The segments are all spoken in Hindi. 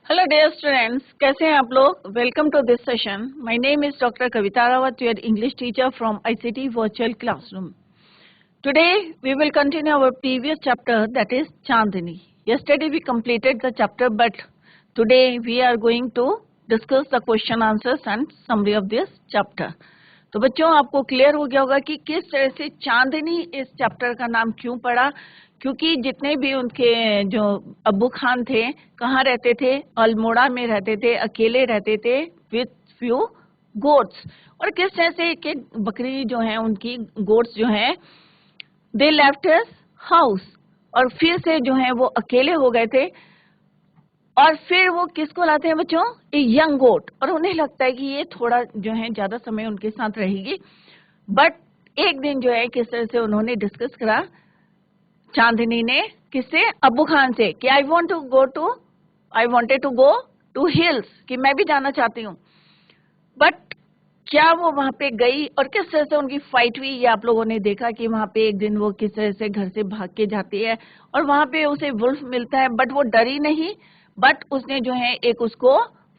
हेलो डियर स्टूडेंट्स, कैसे हैं आप लोग। Welcome to this session. My name is doctor Kavita Rawat, your English teacher from ICT virtual classroom. Today we will continue our previous chapter, that is Chandini. Yesterday we completed the chapter, but today we are going to discuss the question answers and summary of this chapter. तो बच्चों, आपको क्लियर हो गया होगा कि किस तरह से चांदनी इस चैप्टर का नाम क्यों पड़ा। क्योंकि जितने भी उनके जो अब्बू खान थे, कहाँ रहते थे? अल्मोड़ा में रहते थे, अकेले रहते थे विथ फ्यू गोट्स। और किस तरह से एक एक बकरी जो है, उनकी गोट्स जो है, दे लेफ्ट हिज हाउस, और फिर से जो है वो अकेले हो गए थे। और फिर वो किसको लाते हैं बच्चों? ए यंग गोट। और उन्हें लगता है कि ये थोड़ा जो है ज्यादा समय उनके साथ रहेगी। बट एक दिन जो है किस तरह से उन्होंने डिस्कस करा, चांदनी ने, किससे? अब्बू खान से, कि I wanted to go to hills, कि मैं भी जाना चाहती हूँ। बट क्या वो वहां पे गई और किस तरह से उनकी फाइट हुई, ये आप लोगों ने देखा कि वहां पे एक दिन वो किस तरह से घर से भाग के जाती है और वहां पे उसे वुल्फ मिलता है। बट वो डरी नहीं, बट उसने जो है एक उसको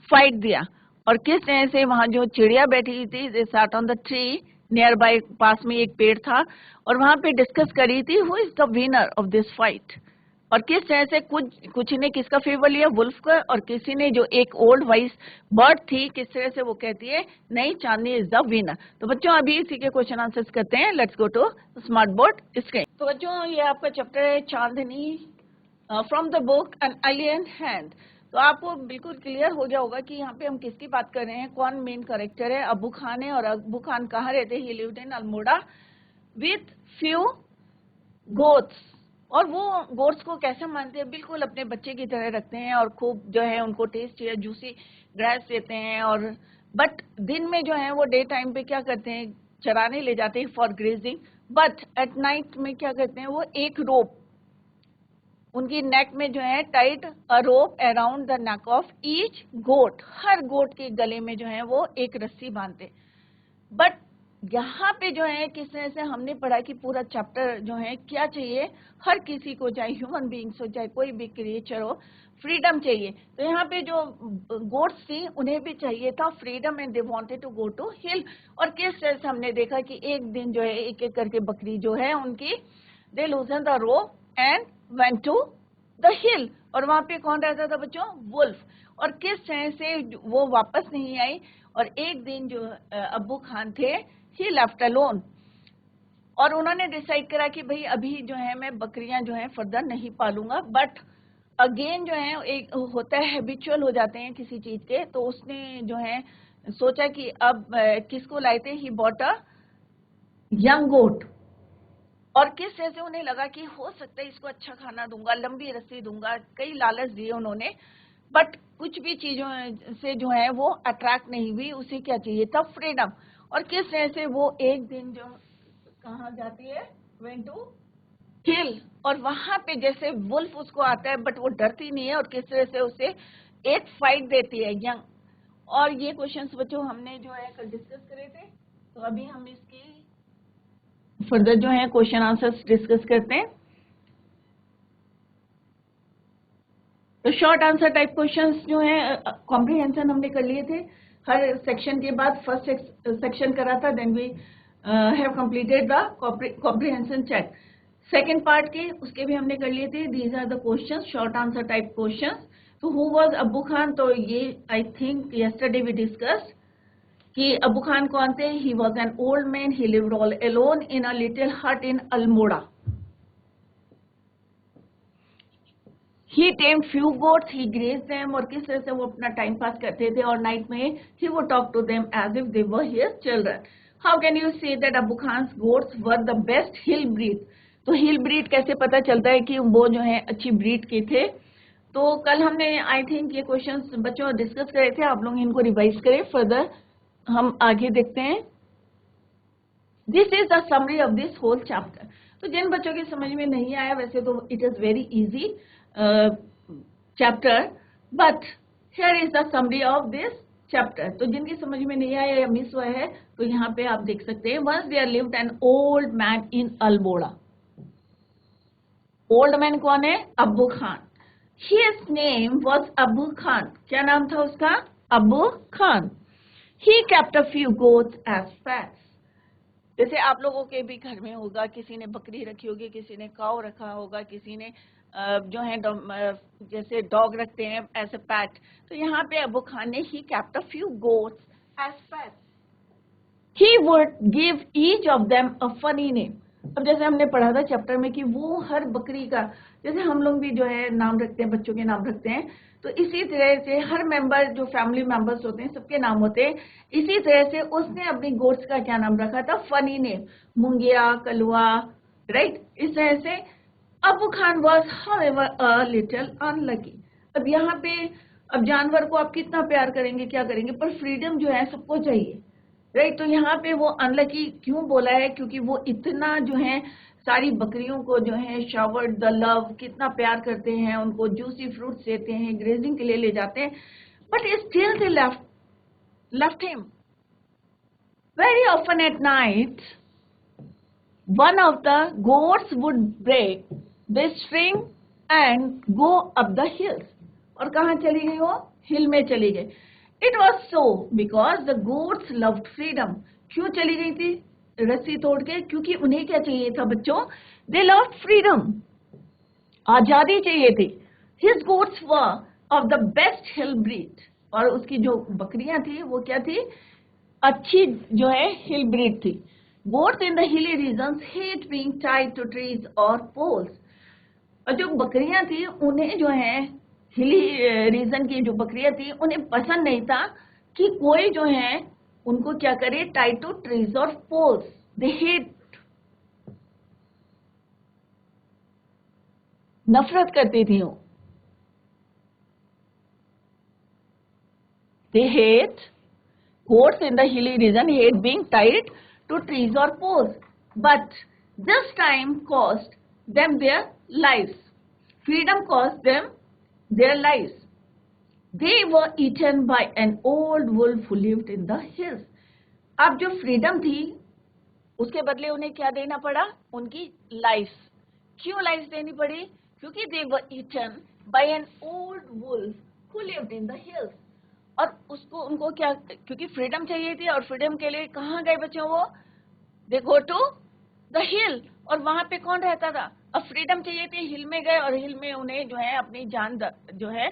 फाइट दिया। और किस तरह से वहां जो चिड़िया बैठी थी, they sat on the tree nearby, पास में एक पेड़ था, और वहां पे डिस्कस करी थी who is the winner of this fight. और किस तरह से कुछ ने किसका फेवर लिया? वुल्फ का। और किसी ने, जो एक ओल्ड वाइस बर्ड थी, किस तरह से वो कहती है, नहीं, चांदनी इज द विनर। तो बच्चों, अभी इसी के क्वेश्चन आंसर्स करते हैं। Let's go to smart board screen. तो बच्चों, ये आपका चैप्टर है Chandni from the book an alien hand. तो आपको बिल्कुल क्लियर हो गया होगा कि यहाँ पे हम किसकी बात कर रहे हैं, कौन मेन कैरेक्टर है? अब्बू खान है। और अब्बू खान कहाँ रहते हैं? ही lived in Almora with few goats. और वो गोट्स को कैसे मानते हैं? बिल्कुल अपने बच्चे की तरह रखते हैं, और खूब जो है उनको टेस्ट या जूसी ग्रास देते हैं। और बट दिन में जो है वो डे टाइम पे क्या करते हैं? चराने ले जाते हैं for grazing. But at night में क्या करते हैं? वो एक रोप उनकी नेक में जो है tight a rope around the neck of each goat. हर गोट के गले में जो है वो एक रस्सी बांधते। बट यहाँ पे जो है किस तरह से हमने पढ़ा कि पूरा चैप्टर जो है क्या चाहिए, हर किसी को, चाहे ह्यूमन बीइंग्स हो, चाहे कोई भी क्रिएचर हो, फ्रीडम चाहिए। तो यहाँ पे जो गोट्स थी, उन्हें भी चाहिए था freedom, and they wanted to go to hill. और किस तरह से हमने देखा कि एक दिन जो है एक एक करके बकरी जो है उनकी, they loosen the rope and went to the hill. और वहां पे कौन रहता था बच्चों? वुल्फ। और किस तरह से वो वापस नहीं आई। और एक दिन जो अब्बू खान थे, ही लेफ्ट अलोन, और उन्होंने डिसाइड करा कि भाई अभी जो है मैं बकरियां जो है फर्दर नहीं पालूंगा। बट अगेन जो है एक होता है, हैबिचुअल हो जाते हैं किसी चीज के। तो उसने जो है सोचा कि अब किसको लाते? ही बॉट अ यंग गोट। और किस तरह से उन्हें लगा कि हो सकता है इसको अच्छा खाना दूंगा, लंबी रस्सी दूंगा, कई लालच दिए उन्होंने। बट कुछ भी चीजों से जो है वो अट्रैक्ट नहीं हुई। उसे क्या चाहिए था? फ्रीडम। और किस तरह से वो एक दिन जो कहाँ जाती है? Went to hill. और वहां पे जैसे वुल्फ उसको आता है, बट वो डरती नहीं है, और किस तरह से उसे एक फाइट देती है यंग। और ये क्वेश्चंस बच्चों हमने जो है कल डिस्कस करे थे। तो अभी हम इसकी फर्दर जो है क्वेश्चन आंसर्स डिस्कस करते हैं। तो शॉर्ट आंसर टाइप क्वेश्चंस जो है कॉम्प्रिहेंशन हमने कर लिए थे। हर सेक्शन के बाद फर्स्ट सेक्शन करा था, then we have completed the comprehension check. Second part के उसके भी हमने कर लिए थे। These are the questions, short answer type questions. तो हु वाज अब्बू खान? तो ये I think yesterday we discussed कि अब्बू खान कौन थे? He was an old man, he lived all alone in a little hut in Almora. He tame few goats, he grazed them. और किस तरह से वो अपना टाइम पास करते थे। और नाइट में ही वो talk to them as if they were his children. How can you say that Abbu Khan's goats were the best hill breed? तो हिल ब्रीड कैसे पता चलता है कि वो जो है अच्छी ब्रीड के थे? तो कल हमने आई थिंक ये क्वेश्चंस बच्चों डिस्कस करे थे। आप लोग इनको रिवाइज करें, फर्दर हम आगे देखते हैं। This is the summary of this whole chapter. तो जिन बच्चों की समझ में नहीं आया, वैसे तो it is very easy chapter, but here is the summary of this chapter. तो जिनकी समझ में नहीं आया या मिस हुआ है, तो यहाँ पे आप देख सकते हैं। Once there lived an old man in Almora. Old man कौन है? अब्बू Khan. His name was Abu Khan. क्या नाम था उसका? Abu Khan. He kept a few goats as pets. जैसे आप लोगों के भी घर में होगा, किसी ने बकरी रखी होगी, किसी ने काऊ रखा होगा, किसी ने जो है जैसे डॉग रखते हैं एज ए पैट. तो यहाँ पे अबू खान ने ही kept a few goats as pets. He would give each of them a funny name. अब जैसे हमने पढ़ा था चैप्टर में कि वो हर बकरी का, जैसे हम लोग भी जो है नाम रखते हैं, बच्चों के नाम रखते हैं, तो इसी तरह से हर मेंबर जो फैमिली मेंबर्स होते हैं सबके नाम होते हैं. इसी तरह से उसने अपनी गोट्स का क्या नाम रखा था? Funny name. Mungiya, Kalwa, right. इस तरह से Abu Khan was however a little unlucky. अब यहाँ पे अब जानवर को आप कितना प्यार करेंगे, क्या करेंगे, पर फ्रीडम जो है सबको चाहिए, राइट. तो यहाँ पे वो अनलकी क्यों बोला है? क्योंकि वो इतना जो है सारी बकरियों को जो है शावर द लव, कितना प्यार करते हैं, उनको जूसी फ्रूट्स देते हैं, ग्रेजिंग के लिए ले जाते हैं. But still they left him. Very often at night, one of the goats would break the string and go up the hills. और कहाँ चली गई वो? हिल में चली गई. It was so because the goats loved freedom. क्यों चली गई थी रस्सी तोड़ के? क्योंकि उन्हें क्या चाहिए था बच्चों? They loved freedom. आजादी चाहिए थी. His goats were of the best hill breed. और उसकी जो बकरियां थी वो क्या थी? अच्छी जो है हिल ब्रीड थी. Goats in the hilly regions hate being tied to trees or poles. और जो बकरियां थी उन्हें जो है हिली रीजन की जो बकरियां थी उन्हें पसंद नहीं था कि कोई जो है उनको क्या करे? टाइड टू ट्रीज और पोल्स. दे हेट, नफरत करती थी वो. They hate, goats in the hilly region hate being tied to trees or poles, but this time cost them their lives. Freedom cost them their lives. They were eaten by an old wolf who lived in the hills. अब जो फ्रीडम थी उसके बदले उन्हें क्या देना पड़ा? उनकी लाइफ. क्यों लाइफ देनी पड़ी? क्योंकि they were eaten by an old wolf who lived in the hills. और उसको उनको क्या, क्योंकि फ्रीडम चाहिए थी और फ्रीडम के लिए कहाँ गए बच्चों वो? दे गो टू द हिल. और वहां पे कौन रहता था? अब फ्रीडम चाहिए थी, हिल में गए और हिल में उन्हें जो है अपनी जान जो है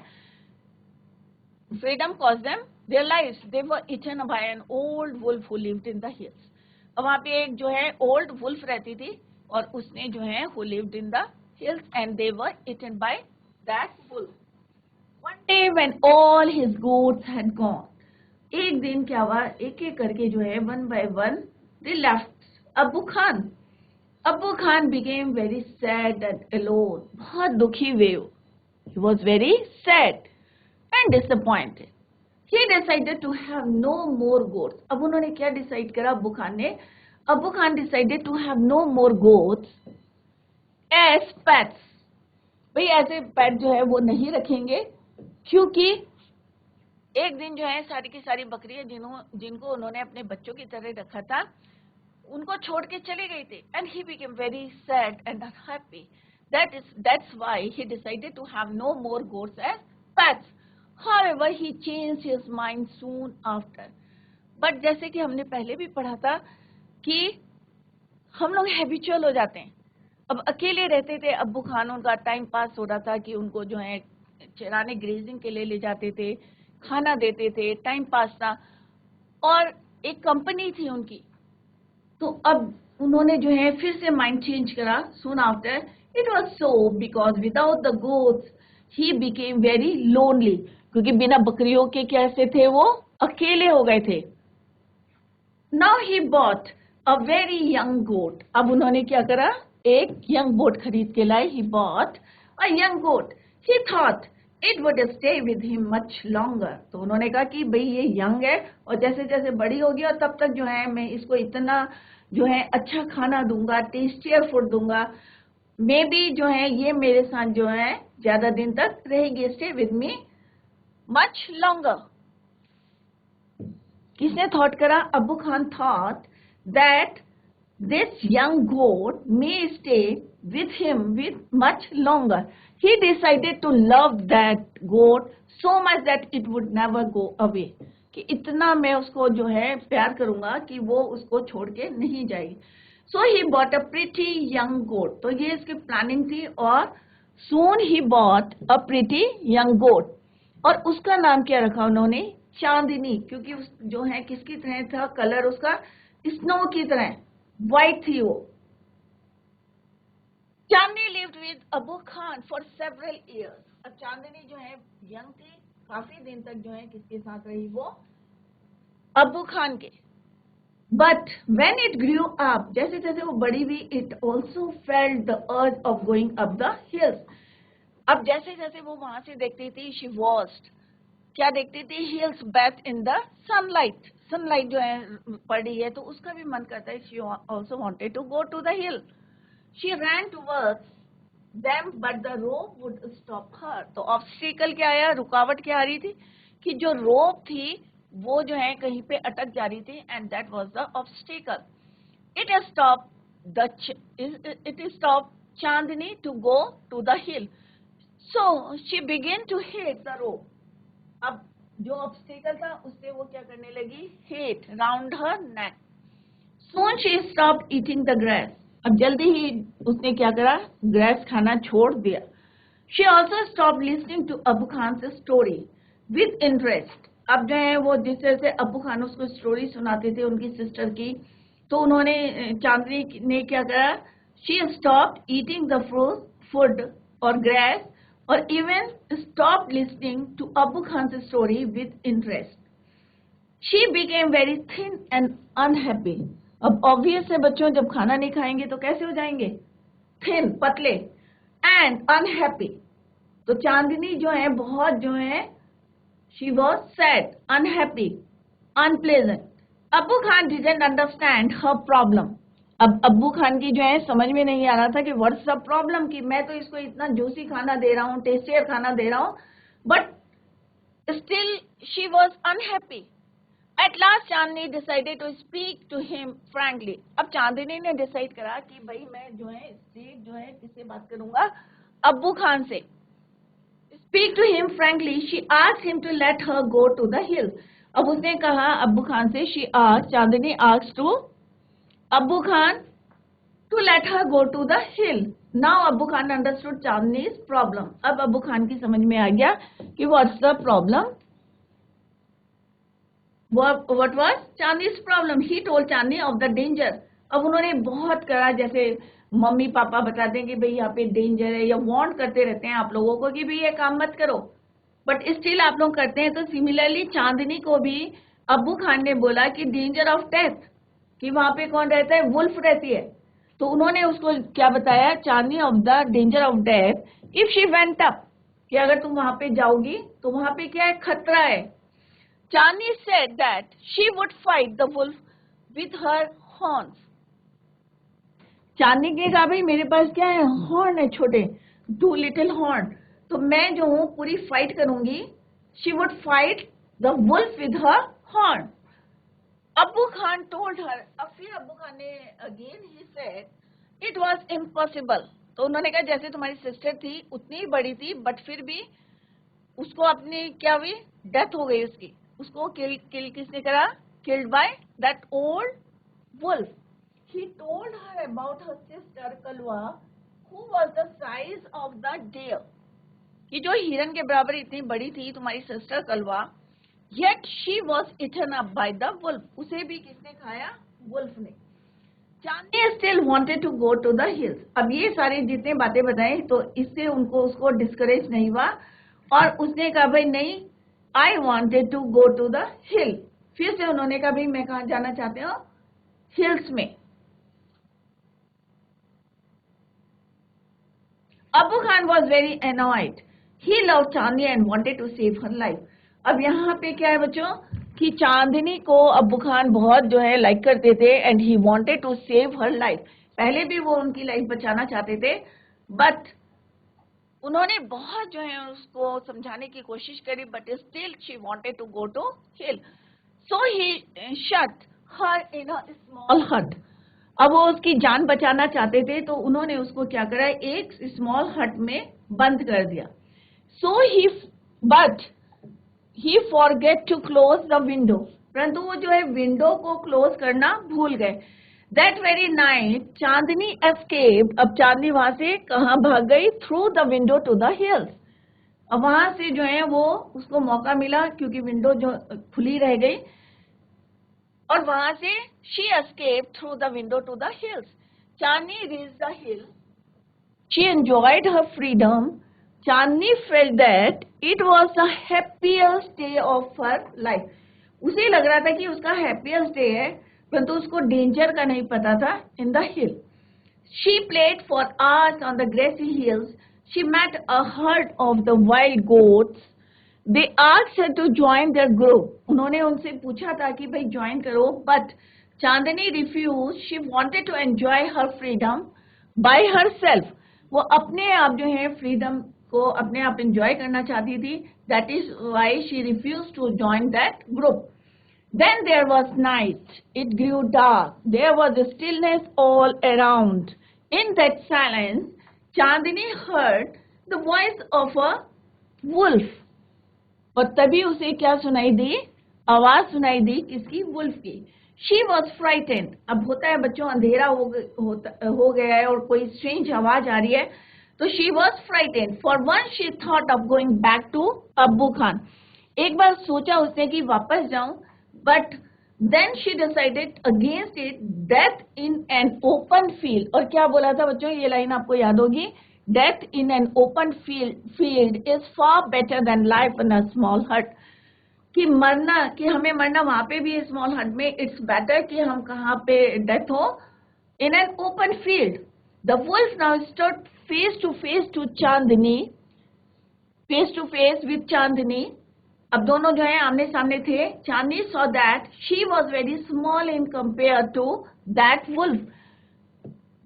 freedom cost them their lives. They were eaten by an old wolf who lived in the hills. और वहां पे एक जो है ओल्ड वुल्फ रहती थी और उसने जो है who lived in the hills and they were eaten by that wolf. One day when all his goats had gone, एक दिन क्या हुआ? एक एक करके जो है one by one they left Abu Khan. Abu Khan became very sad and alone. बहुत दुखी हुए. He was very sad and disappointed. He decided to have no more goats. अब उन्होंने क्या डिसाइड करा अबू खान ने? Abu Khan decided to have no more goats as pets. भाई ऐसे पेट जो है वो नहीं रखेंगे, क्योंकि एक दिन जो है सारी की सारी बकरियां जिनको उन्होंने अपने बच्चों की तरह रखा था उनको छोड़ के चले गए थे. And he became very sad and unhappy. That's why he decided to have no more goats as pets. However, he changed his mind soon after. But जैसे कि हमने पहले भी पढ़ा था कि हम लोग हैबिचुअल हो जाते हैं. अब अकेले रहते थे अब्बू खान, उनका टाइम पास हो रहा था कि उनको जो है चराने ग्रेजिंग के लिए ले जाते थे, खाना देते थे, टाइम पास था. और एक कंपनी थी उनकी, तो अब उन्होंने जो है फिर से माइंड चेंज करा. Soon after it was so because without the goats he became very lonely. क्योंकि बिना बकरियों के कैसे थे वो? अकेले हो गए थे. Now he bought a very young goat. अब उन्होंने क्या करा? एक यंग गोट खरीद के लाए. He bought a young goat. He thought it would stay with him much longer. तो उन्होंने कहा कि भाई ये यंग है और जैसे जैसे बड़ी होगी और तब तक जो है मैं इसको इतना जो है अच्छा खाना दूंगा, टेस्टियर फूड दूंगा, मे बी जो है ये मेरे साथ जो है ज्यादा दिन तक रहेगी. Stay with me much longer. किसने थॉट करा? Abu Khan thought that this young goat may stay with him with much longer. he decided to love that goat so much that it would never go away. कि इतना मैं उसको जो है प्यार करूंगा कि वो उसको छोड़ के नहीं जाएगी. So he bought a pretty young goat. तो ये इसकी प्लानिंग थी और soon he bought a pretty young goat. और उसका नाम क्या रखा उन्होंने? चांदनी, क्योंकि उस जो है किसकी तरह था कलर उसका? स्नो की तरह व्हाइट थी वो. चांदनी lived with Abu Khan for several years. अब चांदनी जो है यंग थी, काफी दिन तक जो है किसके साथ रही वो? अबू खान के. But when it grew up, जैसे जैसे वो बड़ी हुई, it also felt the urge of going up the hills. अब जैसे जैसे वो वहां से देखती थी, she watched, क्या देखती थी? Hills bathed in the sunlight. Sunlight जो है पड़ी है तो उसका भी मन करता है. She also wanted to go to the hill. She ran towards them, but the rope would stop her. तो ऑब्स्टिकल क्या आया? रुकावट क्या आ रही थी? कि जो रोप थी वो जो है कहीं पे अटक जा रही थी. And that was the obstacle. It stopped Chandni to go to the hill. So she began to hate the rope. अब जो ऑब्स्टिकल था उससे वो क्या करने लगी? Hate round her neck. Soon she stopped eating the grass. अब जल्दी ही उसने क्या करा? ग्रेस खाना छोड़ दिया. She also stopped listening to Abu Khan से story with interest. अब जो है वो जिस तरह से अबू खान उसको स्टोरी सुनाते थे उनकी सिस्टर की, तो उन्होंने चांदनी ने क्या करा? She stopped eating the food or grass or even stopped listening to Abu Khan से story with interest. She became very thin and unhappy. अब ऑब्वियस है बच्चों, जब खाना नहीं खाएंगे तो कैसे हो जाएंगे? थिन, पतले, एंड अनहैप्पी. तो चांदनी जो है बहुत जो है she was sad, unhappy, unpleasant. Abu Khan didn't understand her problem. अब अबू खान की जो है समझ में नहीं आ रहा था कि व्हाट्स द प्रॉब्लम, कि मैं तो इसको इतना जूसी खाना दे रहा हूँ, टेस्टियर खाना दे रहा हूँ, but still she was unhappy. At last Chandni decided to speak to him frankly. अब चांदनी ने डिसाइड करा कि भाई मैं जो है स्ट्रेट जो है किससे बात करूंगा? अब्बू खान से. Speak to him frankly. She asked him to let her go to the hill. अब उसने कहा अब्बू खान से, she asked, Chandni asked to अब्बू Khan to let her go to the hill. Now अब्बू खान understood चांदनी's problem. अब अब्बू खान की समझ में आ गया कि what's the problem? What was Chandni's problem? He told Chandni of the danger. अब उन्होंने बहुत करा, जैसे मम्मी पापा बताते हैं कि भाई यहाँ पे डेंजर है, या वार्न करते रहते हैं आप लोगों को कि भाई ये काम मत करो, बट स्टिल आप लोग करते हैं. तो सिमिलरली चांदनी को भी अब्बू खान ने बोला कि डेंजर ऑफ डेथ, कि वहां पे कौन रहता है? वुल्फ रहती है. तो उन्होंने उसको क्या बताया? Chandni of the danger of death if she went up, कि अगर तुम वहां पे जाओगी तो वहां पे क्या है? खतरा है. Chandni said that she would fight the wolf with her horns. चांदनी ने कहा भाई मेरे पास क्या है? हॉर्न है छोटे, 2 little horn. तो मैं जो हूँ पूरी फाइट करूंगी. She would fight the wolf with her horn. अब्बू खान told her. अब फिर अब्बू खान ने again he said it was impossible. तो उन्होंने कहा जैसे तुम्हारी सिस्टर थी उतनी ही बड़ी थी, बट फिर भी उसको अपनी क्या हुई? डेथ हो गई उसकी. उसको किल किसने करा? Killed by that old wolf. He told her about her sister Kalwa, who was the size of the deer. कि जो हिरन के बराबर इतनी बड़ी थी तुम्हारी sister Kalwa. Yet she was eaten up by the wolf. उसे भी किसने खाया? वुल्फ ने. चांदनी still wanted to go to the hills. अब ये सारी जितने बातें बताएं तो इससे उसको डिस्करेज नहीं हुआ, और उसने कहा भाई नहीं, I wanted to go to the hill. फिर से उन्होंने कहा भाई मैं कहाँ जाना चाहते हो? हिल्स में. Abu Khan was very annoyed. He loved Chandni and wanted to save her life. अब यहाँ पे क्या है बच्चों कि चांदनी को अबू खान बहुत जो है लाइक करते थे, and he wanted to save her life. पहले भी वो उनकी लाइफ बचाना चाहते थे, बट उन्होंने बहुत जो है उसको समझाने की कोशिश करी, but still she wanted to go to hill. So he shut her in a small hut. अब वो उसकी जान बचाना चाहते थे तो उन्होंने उसको क्या करा? एक स्मॉल हट में बंद कर दिया। So he forget to close the window, परंतु वो जो है विंडो को क्लोज करना भूल गए। That very night Chandni escaped, अब चांदनी वहां से कहाँ भाग गई? Through the window to the hills. अब वहां से जो है वो उसको मौका मिला क्योंकि विंडो जो खुली रह गई, और वहां से she escaped through the window to the hills. Chandni reached the hill, she enjoyed her freedom. Chandni felt that it was the happiest day of her life. उसे लग रहा था कि उसका हैप्पीएस्ट डे है, परंतु उसको डेंजर का नहीं पता था। In the hill she played for hours on the grassy hills, she met a herd of the wild goats, they asked her to join their group. उन्होंने उनसे पूछा था कि भाई ज्वाइन करो, but Chandni refuse. She wanted to enjoy her freedom by herself. वो अपने आप जो है फ्रीडम को अपने आप एंजॉय करना चाहती थी। That is why she refuse to join that group. Then there was night. It grew dark. There was a stillness all around. In that silence, Chandini heard the voice of a wolf. और तभी उसे क्या सुनाई दी? आवाज सुनाई दी किसकी? वुल्फ की। She was frightened. अब होता है बच्चों अंधेरा हो गया है और कोई स्ट्रेंज आवाज आ रही है, तो she was frightened. For once she thought of going back to अब्बू खान। एक बार सोचा उसने कि वापस जाऊं, but then she decided against it, death in an open field। और क्या बोला था बच्चों? ये लाइन आपको याद होगी, death in an open field is far better than life in a small hut। कि मरना, कि हमें मरना वहां पे भी स्मॉल हट में, इट्स बेटर कि हम कहाँ पे डेथ हो, in an open field. The wolf now stood face to face with Chandni. अब दोनों जो है आमने सामने थे। Chandni saw that she was very small in compare to that wolf.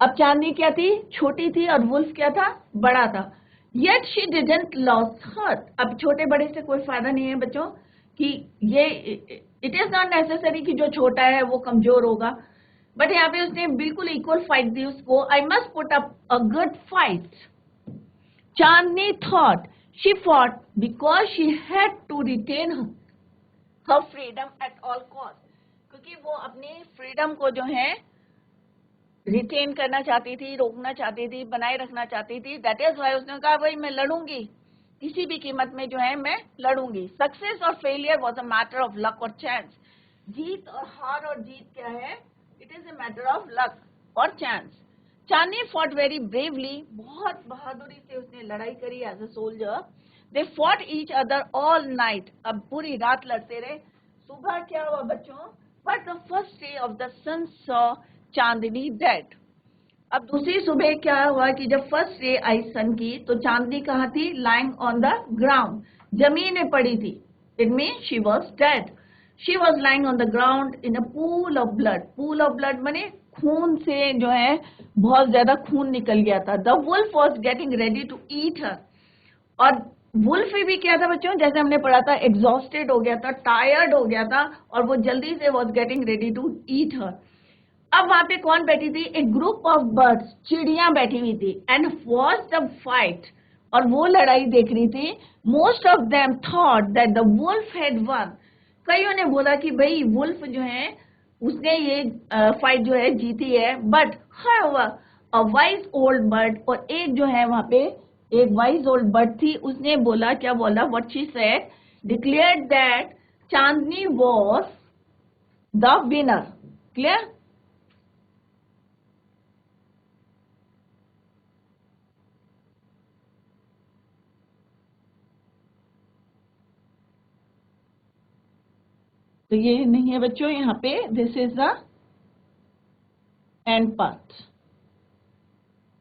अब चांदनी क्या थी? छोटी थी, और वुल्फ क्या था? बड़ा था। Yet she didn't lose heart. अब छोटे बड़े से कोई फायदा नहीं है बच्चों, कि ये इट इज नॉट नेसेसरी कि जो छोटा है वो कमजोर होगा, बट यहाँ पे उसने बिल्कुल इक्वल फाइट दी उसको। I must put up a good fight, Chandni thought. She fought because she had to retain her freedom at all cost। क्योंकि वो अपनी फ्रीडम को जो है रिटेन करना चाहती थी, रोकना चाहती थी, बनाए रखना चाहती थी। दैट इज वाई उसने कहा भाई मैं लड़ूंगी, किसी भी कीमत में जो है मैं लड़ूंगी। सक्सेस और failure was a matter of luck और चांस। जीत और हार और जीत क्या है? It is a matter of luck और chance. Chandni fought very bravely, बहुत बहादुरी से उसने लड़ाई करी as a soldier. They fought each other all night, अब पूरी रात लड़ते रहे। सुबह क्या हुआ बच्चों? But the first ray of the sun saw Chandni dead. अब दूसरी सुबह क्या हुआ कि जब फर्स्ट रे आई सन की, तो चांदनी कहाँ थी? लाइंग ऑन द ग्राउंड, जमीन में पड़ी थी। It mean she was dead. She was lying on the ground in a pool of blood. Pool of blood माने खून से जो है बहुत ज्यादा खून निकल गया था। The wolf was getting ready to eat her. और वुल्फ भी क्या था बच्चों? जैसे हमने पढ़ा था, एग्जॉस्टेड हो गया था, टायर्ड हो गया था, और वो जल्दी से was getting ready to eat her. अब वहां पे कौन बैठी थी? एक ग्रुप ऑफ बर्ड्स, चिड़ियां बैठी हुई थी। एंड वॉच द फाइट, और वो लड़ाई देख रही थी। Most of them thought that the wolf had won. कईयों ने बोला कि भाई वुल्फ जो है उसने ये फाइट जो है जीती है। But a wise old bird, और एक जो है वहां पे एक वाइज ओल्ड बर्ड थी, उसने बोला, क्या बोला? What she said, declared that Chandni was the winner. Clear? तो ये नहीं है बच्चों यहाँ पे, this is the end part.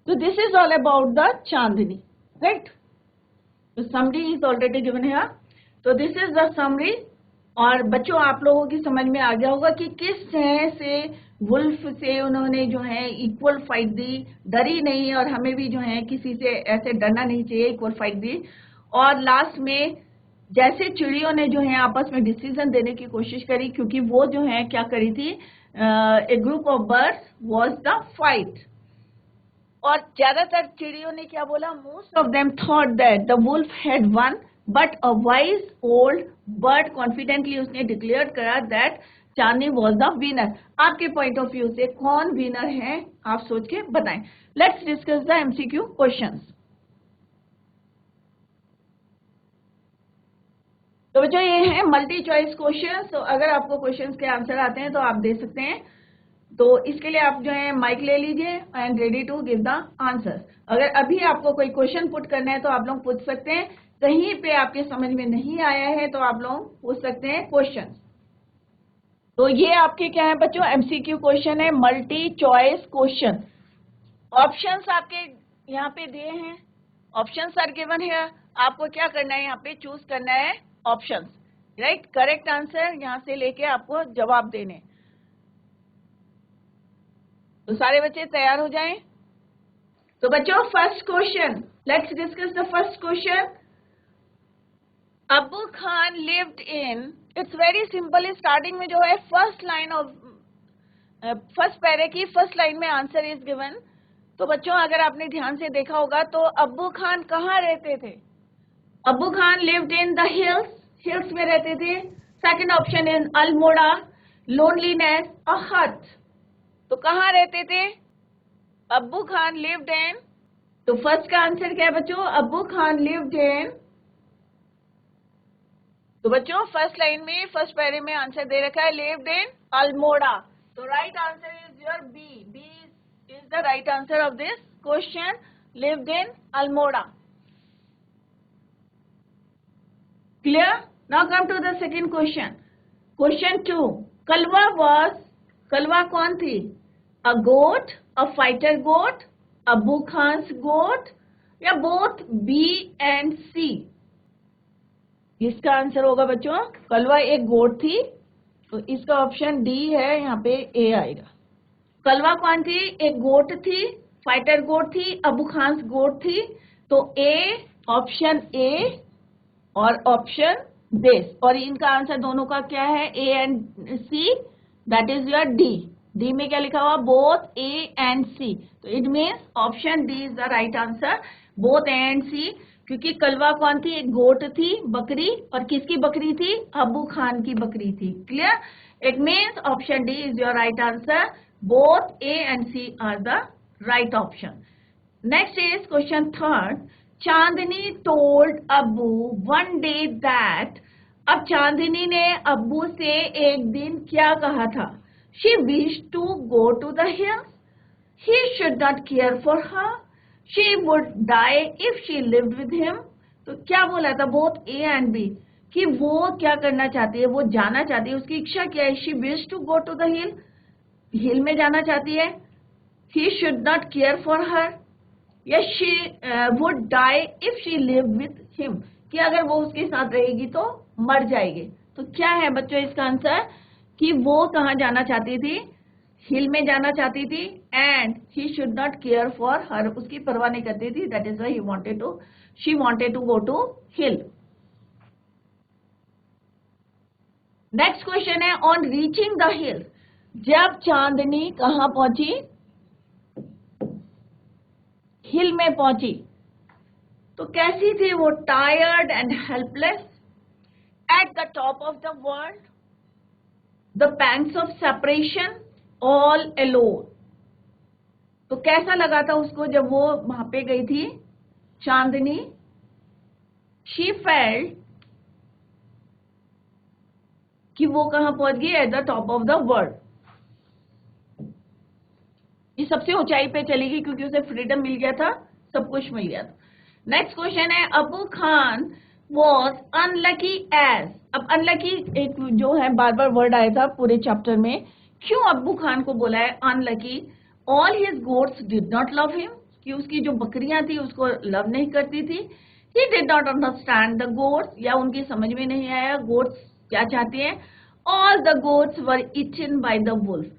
So this is all about the Chandni, right? The summary is already given here. So this is the summary। और बच्चों आप लोगों की समझ में आ गया होगा कि किस तरह से वुल्फ से उन्होंने जो है इक्वल फाइट दी, डरी नहीं, और हमें भी जो है किसी से ऐसे डरना नहीं चाहिए, इक्वल फाइट दी। और लास्ट में जैसे चिड़ियों ने जो है आपस में डिसीजन देने की कोशिश करी, क्योंकि वो जो है क्या करी थी, a group of birds was the fight. और ज्यादातर चिड़ियों ने क्या बोला, most of them thought that the wolf had won, but a wise old bird confidently उसने डिक्लेयर करा that Chandni was the winner. आपके पॉइंट ऑफ व्यू से कौन विनर है, आप सोच के बताएं। Let's discuss the MCQ questions. तो बच्चों ये है मल्टी चॉइस क्वेश्चन। तो अगर आपको क्वेश्चंस के आंसर आते हैं तो आप दे सकते हैं। तो इसके लिए आप जो है माइक ले लीजिए and ready to give the answer. अगर अभी आपको कोई क्वेश्चन पुट करना है तो आप लोग पूछ सकते हैं। कहीं पे आपके समझ में नहीं आया है तो आप लोग पूछ सकते हैं क्वेश्चन। तो ये आपके क्या है बच्चों, एमसीक्यू क्वेश्चन है, मल्टी चॉइस क्वेश्चन। ऑप्शंस आपके यहाँ पे दिए हैं, ऑप्शंस आर गिवन है। आपको क्या करना है, यहाँ पे चूज करना है ऑप्शंस, राइट। करेक्ट आंसर यहाँ से लेके आपको जवाब देने। तो सारे बच्चे तैयार हो जाएं। तो बच्चों first question, let's discuss the first question. Abbu Khan lived in, it's very simple. Starting में जो है first line of first para की फर्स्ट लाइन में आंसर इज गिवन। तो बच्चों अगर आपने ध्यान से देखा होगा तो अब्बू खान कहाँ रहते थे? Abbu Khan lived in the hills, hills में रहते थे। Second option in Almora, loneliness, a hut. तो कहाँ रहते थे? अब्बू खान लिव्ड इन, तो फर्स्ट का आंसर क्या है बच्चों? अब्बू खान लिव्ड इन। तो बच्चों फर्स्ट लाइन में फर्स्ट पैरे में आंसर दे रखा है लिव्ड इन अल्मोड़ा। तो right answer is your B. B is the right answer of this question, lived in Almora. Clear? Now come to the second question. Question 2. Kalwa was, Kalwa कौन थी? A goat, a fighter goat, Abu Khan's goat, या both B and C? इसका आंसर होगा बच्चों, कलवा एक गोट थी, तो इसका ऑप्शन डी है, यहाँ पे ए आएगा। कलवा कौन थी? एक गोट थी, फाइटर गोट थी, अबू खान गोट थी। तो ए, ऑप्शन ए और ऑप्शन दिस, और इनका आंसर दोनों का क्या है? A and C, that is your D. D में क्या लिखा हुआ? Both A and C. तो it means option D is the right answer, both A and C. क्योंकि कलवा कौन थी? एक गोट थी, बकरी, और किसकी बकरी थी? अबू खान की बकरी थी। Clear? It means option D is your right answer, both A and C are the right option. Next is question third. Chandni told Abbu one day that, अब चांदनी ने अब्बू से एक दिन क्या कहा था? She wish to go to the hills, he should not care for her, she would die if she lived with him. तो क्या बोला था? बोथ ए एंड बी, कि वो क्या करना चाहती है? वो जाना चाहती है, उसकी इच्छा क्या है? She wish to go to the hill, hill में जाना चाहती है। He should not care for her, या she would die if she live with him, कि अगर वो उसके साथ रहेगी तो मर जाएगी। तो क्या है बच्चों इसका आंसर? कि वो कहाँ जाना चाहती थी? हिल में जाना चाहती थी, and he should not care for her, उसकी परवाह नहीं करती थी। That is why he wanted to, she wanted to go to hill. Next question है ऑन रीचिंग द हिल, जब चांदनी कहाँ पहुंची? हिल में पहुंची, तो कैसी थी वो? Tired and helpless, at the top of the world, the pangs of separation, all alone. तो कैसा लगा था उसको जब वो वहां पे गई थी चांदनी? शी फेल्ट कि वो कहां पहुंच गई? At the top of the world. ये सबसे ऊंचाई पे चली गई क्योंकि उसे फ्रीडम मिल गया था, सब कुछ मिल गया था। नेक्स्ट क्वेश्चन है Abu Khan was unlucky as, अब अनलकी एक जो है बार बार वर्ड आया था पूरे चैप्टर में। क्यों अबू खान को बोला है unlucky? All his goats did not love him, कि उसकी जो बकरियां थी उसको लव नहीं करती थी। He did not understand the goats, या उनकी समझ में नहीं आया गोट्स क्या चाहती हैं। All the goats were eaten by the wolf,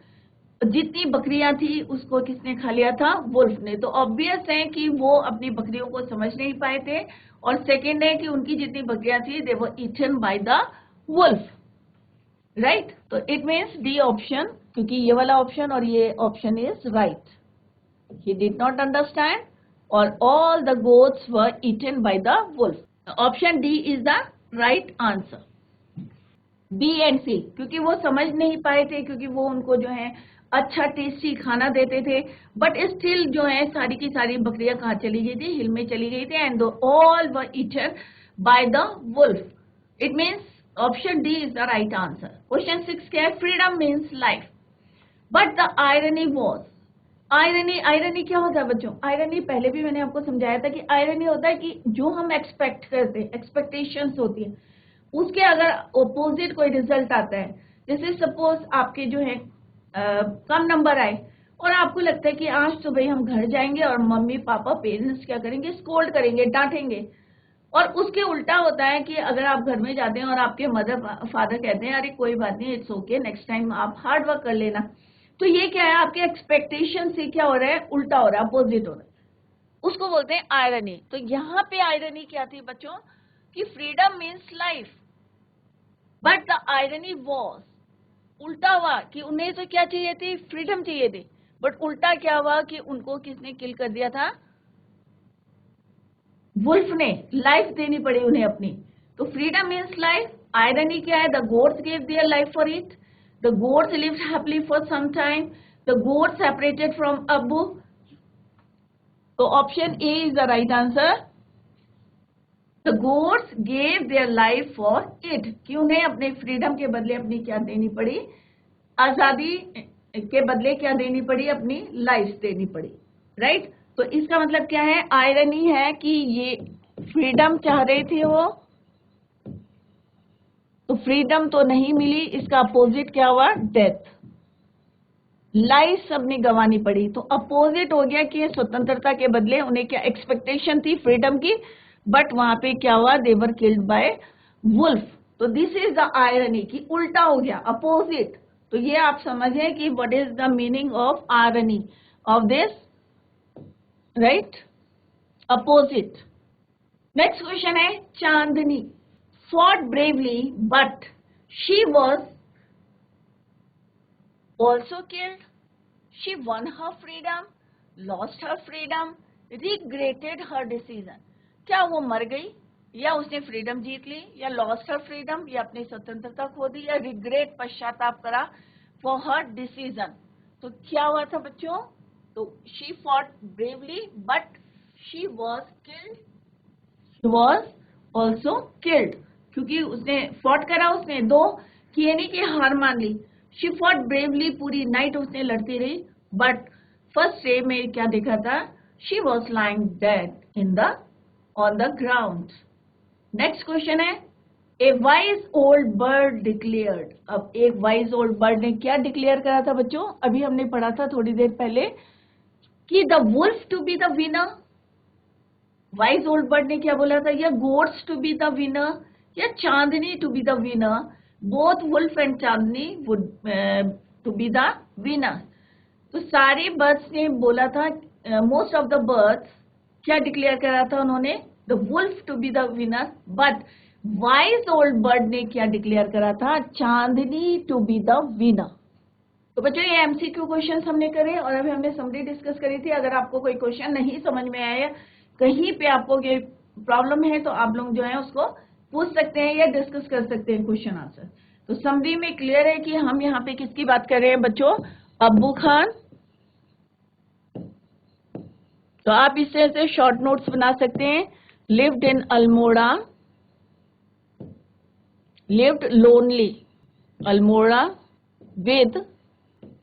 जितनी बकरियां थी उसको किसने खा लिया था? वुल्फ ने। तो ऑब्वियस है कि वो अपनी बकरियों को समझ नहीं पाए थे, और सेकेंड है कि उनकी जितनी बकरियां थी they were eaten by the wolf, right. तो इट मीन्स डी ऑप्शन, क्योंकि ये वाला ऑप्शन और ये option is right. He did not understand, or all the goats were eaten by the wolf. Option D is the right answer. B and C, क्योंकि वो समझ नहीं पाए थे, क्योंकि वो उनको जो है अच्छा टेस्टी खाना देते थे, बट स्टिल जो है सारी की सारी बकरियां कहाँ चली गई थी, हिल में चली गई थी, and all were eaten by the wolf. It means option D is the right answer. Question 6 क्या है? Freedom means life, but the irony was. Irony क्या होता है बच्चों? आयरनी पहले भी मैंने आपको समझाया था कि आयरनी होता है कि जो हम एक्सपेक्ट करते हैं, एक्सपेक्टेशंस होती है, उसके अगर ओपोजिट कोई रिजल्ट आता है. जैसे सपोज आपके जो है कम नंबर आए और आपको लगता है कि आज तो भाई हम घर जाएंगे और मम्मी पापा पेरेंट्स क्या करेंगे, स्कोल्ड करेंगे, डांटेंगे. और उसके उल्टा होता है कि अगर आप घर में जाते हैं और आपके मदर फादर कहते हैं अरे कोई बात नहीं, इट्स ओके, नेक्स्ट टाइम आप हार्ड वर्क कर लेना. तो ये क्या है? आपके एक्सपेक्टेशन से क्या हो रहा है? उल्टा हो रहा है, अपोजिट हो रहा है. उसको बोलते हैं आयरनी. तो यहाँ पे आयरनी क्या थी बच्चों? कि freedom means life, but the irony was, उल्टा हुआ कि उन्हें तो क्या चाहिए थी? फ्रीडम चाहिए थी, बट उल्टा क्या हुआ कि उनको किसने किल कर दिया था? वुल्फ ने. लाइफ देनी पड़ी उन्हें अपनी. तो फ्रीडम मीन्स लाइफ. आयरनी क्या है? The goats gave their life for it. The goats lived happily for some time. The goats separated from Abbu. तो option A is the right answer. The goats gave their life for it. कि उन्हें अपने फ्रीडम के बदले अपनी क्या देनी पड़ी? आजादी के बदले क्या देनी पड़ी? अपनी लाइफ देनी पड़ी. राइट? तो इसका मतलब क्या है? आयरनी है कि ये फ्रीडम चाह रही थी वो, तो फ्रीडम तो नहीं मिली. इसका अपोजिट क्या हुआ? डेथ. लाइफ सबने गंवानी पड़ी. तो अपोजिट हो गया कि स्वतंत्रता के बदले उन्हें क्या एक्सपेक्टेशन थी? फ्रीडम की. बट वहां पे क्या हुआ? दे वर किल्ड बाय वुल्फ. तो दिस इज द आयरनी कि उल्टा हो गया, अपोजिट. तो ये आप समझें कि what is the meaning of irony of this, right? Opposite. Next question है चांदनी. fought bravely, but she was also killed. She won her freedom, lost her freedom, regretted her decision. क्या वो मर गई, या उसने फ्रीडम जीत ली, या लॉस्ट हर फ्रीडम, या अपनी स्वतंत्रता खो दी, या रिग्रेट, पश्चाताप करा फॉर हर डिसीजन? तो क्या हुआ था बच्चों? तो she fought bravely but she was killed. She was also killed. क्योंकि उसने फॉट करा, उसने दो किए नहीं कि हार मान ली. शी फॉट ब्रेवली, पूरी नाइट उसने लड़ती रही, बट फर्स्ट डे में क्या देखा था? She was lying dead in the on the ground. Next question है a wise old bird declared. अब एक वाइज ओल्ड बर्ड ने क्या डिक्लेयर करा था बच्चों? अभी हमने पढ़ा था थोड़ी देर पहले कि the wolf to be the winner. Wise old bird ने क्या बोला था? या goats to be the winner, या Chandni to be the winner. Both wolf and Chandni would to be the winner. तो सारे बर्ड्स ने बोला था, मोस्ट ऑफ द बर्ड्स क्या डिक्लेयर करा था उन्होंने? The wolf to be the winner. But wise old bird ने क्या डिक्लेयर करा था? Chandni to be the winner. तो बच्चों ये एमसीक्यू क्वेश्चन हमने करे और अभी हमने समरी डिस्कस करी थी. अगर आपको कोई क्वेश्चन नहीं समझ में आया, कहीं पे आपको ये प्रॉब्लम है, तो आप लोग जो है उसको पूछ सकते हैं या डिस्कस कर सकते हैं क्वेश्चन आंसर. तो समरी में क्लियर है कि हम यहाँ पे किसकी बात कर रहे हैं बच्चों? अब्बू खान. तो आप इस तरह से शॉर्ट नोट्स बना सकते हैं. Lived in Almora, lived lonely, Almora, with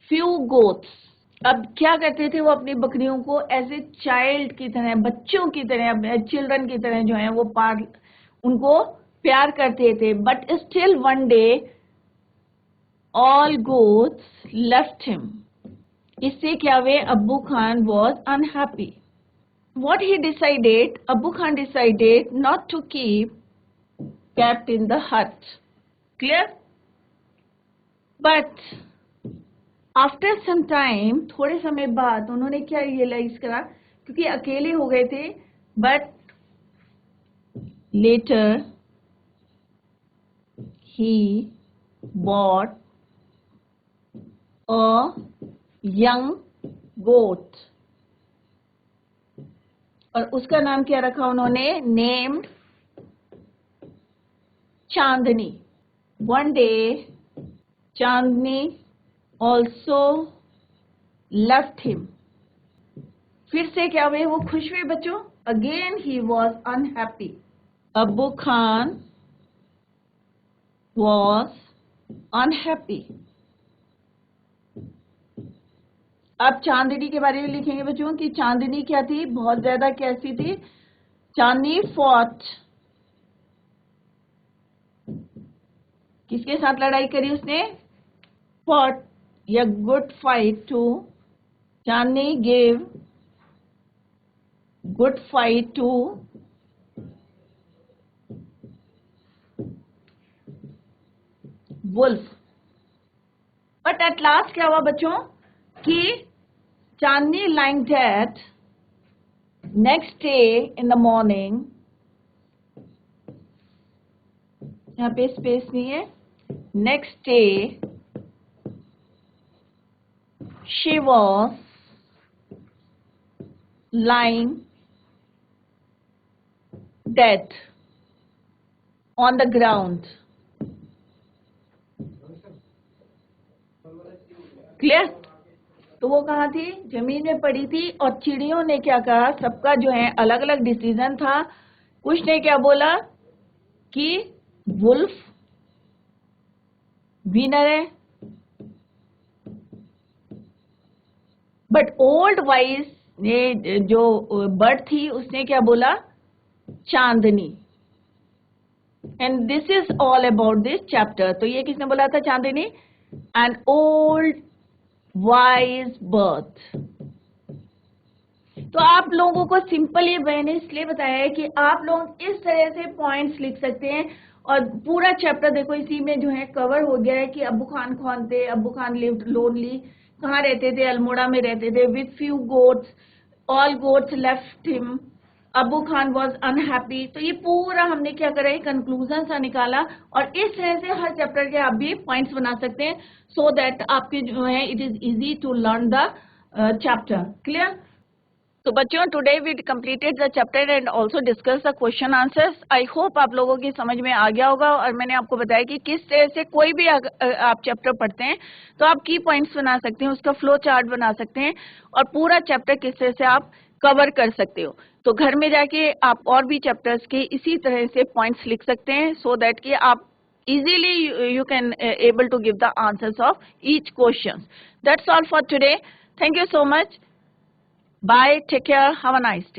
few goats. अब क्या करते थे वो? अपनी बकरियों को एज ए चाइल्ड की तरह, बच्चों की तरह, चिल्ड्रन की तरह जो है वो उनको प्यार करते थे. But still one day all goats left him. इससे क्या हुए? अब्बू Khan was unhappy. What he decided, Abu Khan decided not to keep kept in the hut. Clear? But after some time, थोड़े समय बाद उन्होंने क्या रियलाइज करा? क्योंकि अकेले हो गए थे. But later he bought a young goat. और उसका नाम क्या रखा उन्होंने, नेम्ड चांदनी. One day Chandni also left him. फिर से क्या हुए, वो खुश हुए बच्चों. Again he was unhappy. Abu Khan was unhappy. अब चांदनी के बारे में लिखेंगे बच्चों कि चांदनी क्या थी, बहुत ज्यादा कैसी थी. चांदनी फॉट, किसके साथ लड़ाई करी उसने, फॉट या good fight to, Chandni gave good fight to wolf. But at last क्या हुआ बच्चों कि Chandni lying dead next day in the morning. यहाँ पे स्पेस नहीं है. Next day she was lying dead on the ground. Clear. तो वो कहाँ थी, जमीन में पड़ी थी. और चिड़ियों ने क्या कहा, सबका जो है अलग अलग डिसीजन था. कुछ ने क्या बोला कि वुल्फ विनर है, बट ओल्ड वाइज ने जो बर्ड थी उसने क्या बोला, Chandni. And this is all about this chapter. तो ये किसने बोला था, Chandni. An old wise bird. तो आप लोगों को सिंपल ये मैंने इसलिए बताया है कि आप लोग इस तरह से पॉइंट्स लिख सकते हैं. और पूरा चैप्टर देखो इसी में जो है कवर हो गया है कि अब्बू खान कौन थे. अब्बू खान लिव्ड लोनली, कहाँ रहते थे, अल्मोड़ा में रहते थे. With few goats, all goats left him. अब्बू खान वॉज अनहैप्पी. तो ये पूरा हमने क्या करा है, कंक्लूजन सा निकाला. और इस तरह से हर चैप्टर के आप भी पॉइंट्स बना सकते हैं, सो दैट आपके जो है it is easy to learn the chapter. Clear. तो बच्चों today we completed the chapter and also discuss the question answers. I hope आप लोगों की समझ में आ गया होगा. और मैंने आपको बताया कि किस तरह से कोई भी आप चैप्टर पढ़ते हैं तो आप की पॉइंट्स बना सकते हैं, उसका फ्लो चार्ट बना सकते हैं और पूरा चैप्टर किस तरह से आप कवर कर सकते हो. तो घर में जाके आप और भी चैप्टर्स के इसी तरह से पॉइंट्स लिख सकते हैं, सो दैट कि आप easily you can able to give the answers of each question. That's all for today. Thank you so much. Bye. Take care. Have a nice day.